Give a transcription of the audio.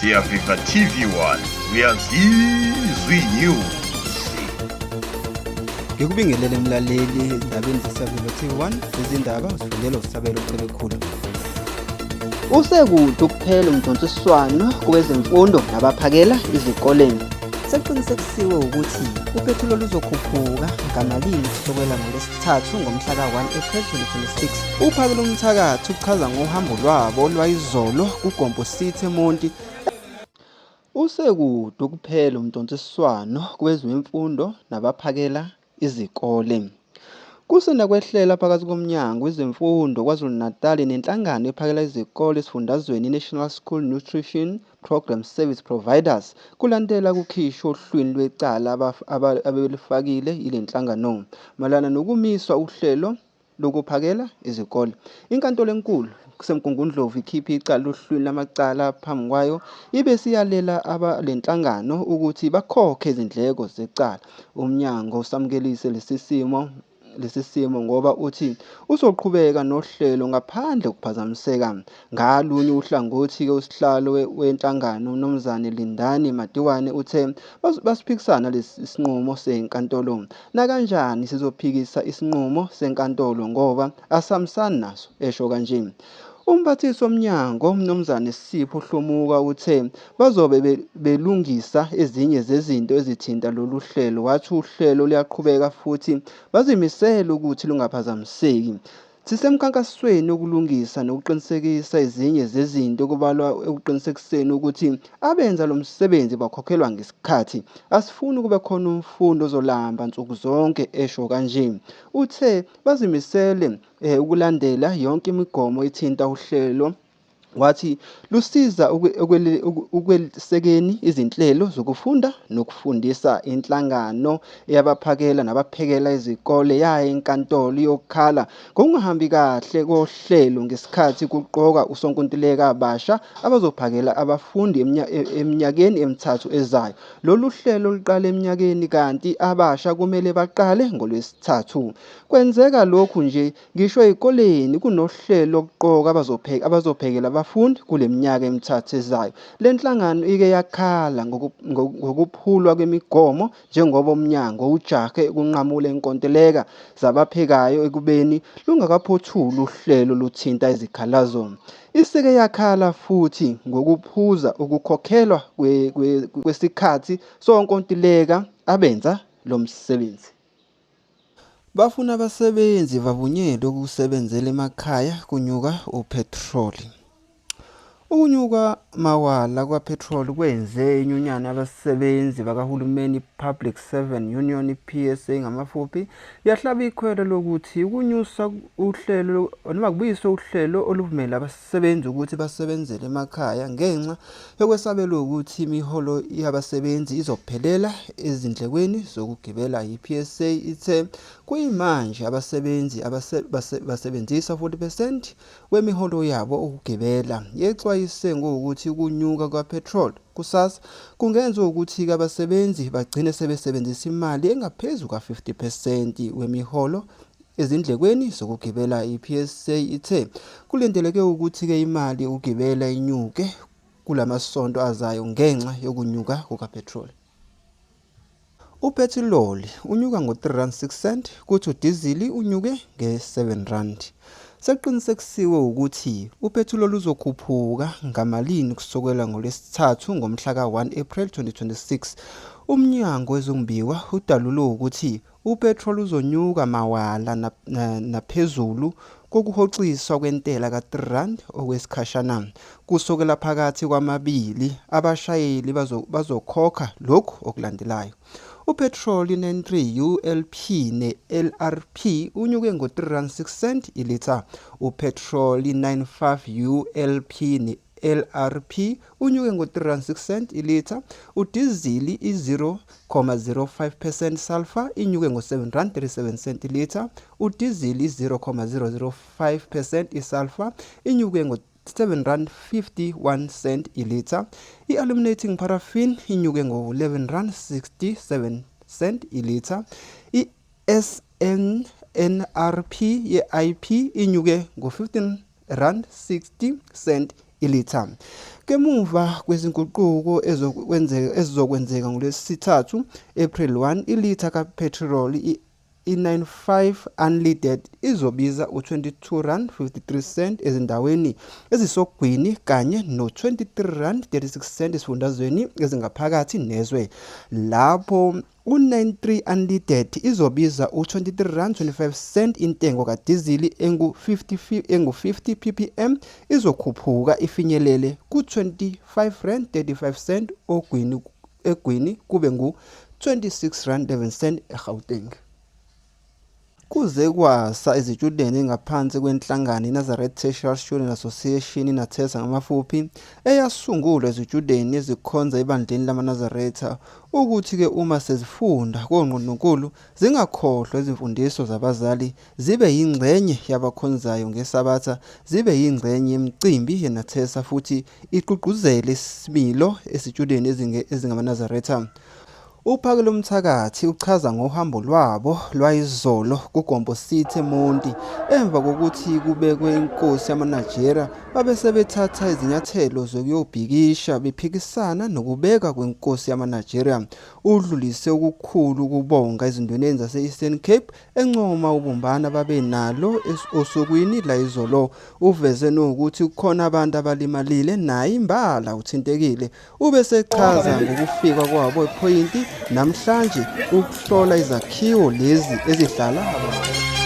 Siyafica TV1 uyazizwa inews. Ngikubingelele mlaleli endabeni zeSiyafica TV1 izindaba usifundela usabelo Celekhulu. Usekude ukuphela umdonsiswano kwezemfundo nabaphakela izikoleni. Sekuqinisekisiwe ukuthi uphetholo luzokhuphuka ngamalini kusukela ngolwesithathu ngomhla ka-1 April 2026. Uphakela umthakathi uchaza ngohambo lwabo lwayizolo kuGompo City eMonti. Usekude ukuphela umdonsiswano kwezemfundo nabaphakela izikole. Kusanda kwehlela phakathi komnyango wezemfundo KwaZulu-Natal nenhlangano ephakela izikole esifundazweni National School Nutrition Program Service Providers kulandela kukhishwa ohlwini lwecala abelifakile ile nhlangano malana nokumiswa uhlelo lokuphakela izikole. Inkantolo enkulu kusemgungundlovu ikhipha icala lohlwini lamacala phambi kwayo ibe siyalela lenhlangano ukuthi bakhokhe izindleko zecala. Umnyango usamukelise lesi simo ngoba uthi uzoqhubeka nohlelo ngaphandle kokuphazamiseka. Ngalunye uhlangothi usihlalo wenhlangano uMnumzane Lindani Matiwane uthe basiphikisana lesi sinqumo senkantolo. Na kanjani sizophikisa isinqumo senkantolo ngoba asihambisani naso, esho kanje. Umphathisi womnyango uMnumzane Sipho Hlomuka uthe bazobe belungisa ezinye zezinto ezithinta lolu hlelo. Wathi uhlelo luyaqhubeka futhi bazimisela ukuthi lungaphazamiseki. Sisemkhankasweni wokulungisa nokuqinisekisa ezinye zezinto kubalwa ekuqinisekiseni ukuthi abenza lo msebenzi bakhokhelwa ngesikhathi. Asifuni kube khona umfundo ozolamba nsuku zonke, esho kanje. Uthe bazimisele ukulandela yonke imigomo ethinta uhlelo. Wathi lusiza ukwesekeni izinhlelo zokufunda nokufundisa. Inhlangano yabaphakela nabaphekela izikole yaya enkantolo yokukhala ngokungahambi kahle kohlelo ngesikhathi kuqoka usonkontileka abasha abazophakela abafundi eminyakeni emithathu ezayo. Lolu hlelo luqala eminyakeni kanti abasha kumele baqale ngolwesithathu. Kwenzeka lokhu nje ngisho ezikoleni kunohlelo lokuqoka abazophekela abafundi kule minyaka emithathu ezayo. Le nhlangano ike yakhala ngokuphulwa kwemigomo njengoba umnyango ujahe ukunqamula inkontileka zabaphekayo ekubeni lungakaphothuli uhlelo luthinta izikhalazo. Iseke yakhala futhi ngokuphuza ukukhokhelwa kwesikhathi sonkontileka abenza lo msebenzi. Bafuna abasebenzi bavunyelwe ukusebenzela emakhaya kunyuka uphethroli. Ukunyuka mawala kwapetrol kwenze inyunyana yabasebenzi bakahulumeni Public Servant Union PSA ngamafuphi yahlaba ikhwelo lokuthi ukunyusa uhlelo noma kubuyiswa uhlelo oluvumela abasebenzi ukuthi basebenzele emakhaya ngenxa yokwesabela ukuthi imiholo yabasebenzi izophelela ezindlekweni zokugibela. iPSA ithe kuyimanje abasebenzi basebenzisa 40% wemiholo yabo ukugibela. Yexwayise ngokuthi ukunyuka kwapetrol kusasa kungenza ukuthi abasebenzi bagcine sebesebenzisa imali engaphezulu ka50% wemiholo ezindlekweni zokugibela. iPSA ithe kulindeleke ukuthi ke imali ukugibela inyuke kulamasonto azayo ngenxa yokunyuka kukapetrol. Uphethiloli unyuka ngo3.06 kuthi udizili unyuke nge7 Sekuqinisekisiwe ukuthi uphethiloli uzokhuphuka ngamalini kusukela ngolwesithathu ngomhla ka-1 April 2026. Umnyango wezombiwa udalule ukuthi upetrol uzonyuka mawala naphezulu kokuhociswa kwentela ka-R3 okwesikhashana. Kusukela phakathi kwamabili abashayeli bazokhokha lokhu okulandelayo. Upetrol 93 ULP ne-LRP unyuke ngo3.06 ilitha. Upetrol 95 ULP ne-LRP unyuke ngo3.06 ilitha. Udizili i-0.05% sulfur inyuke ngo7.37 ilitha. Udizili 0.005% isulfur inyuke R7.51 ilitha. I-illuminating paraffin inyuke ngo11.67 ilitha. I-SNRP ye-IP inyuke ngo15.60 ilitha. Kemuva kwezinguquko ezizokwenzeka ngolwesithathu April 1 ilitha kapetrol i95 unleaded izobiza u22.53 ezindaweni ezisogwini kanye no23.36 esifundazweni ezingaphakathi nezwe, lapho u93 unleaded izobiza u23.25 intengo kadizili engu50 ppm izokhuphuka ifinyelele ku25.35 egwini kube ngu26.11 eGauteng. Kuze kwasa izitshudeni ngaphansi kwenhlangano iNazareth Tertiary Student Association inathesa ngamafuphi eyasungulwa izitshudeni ezikhonza ebandleni lamaNazaretha ukuthi uma sezifunda koNgqondonkulu zingakhohlwa izimfundiso zabazali, zibe yingxenye yabakhonzayo ngeSabatha, zibe yingxenye yemicimbi yenathesa futhi igqugquzele isimilo esitshudeni ezingamaNazaretha. Uphakelo Mthakathi uchaza ngohambo lwabo lwayizolo kuGompo City eMonti emva kokuthi kubekwe inkosi yamaNigeria babesebethatha izinyathelo zokuyobhikisha bephikisana nokubeka kwenkosi yamaNigeria. Udlulise ukukhulu ukubonga izindweneni zase-Eastern Cape encoma ubumbana babenalo osukwini layizolo. Uveze nokuthi kukhona abantu abalimalile naye imbala uthintekile. Ubesechaza ngokufika kwabo ephoyinti namhlanje ukuhlola izakhiwo lezi ezihlala abantu.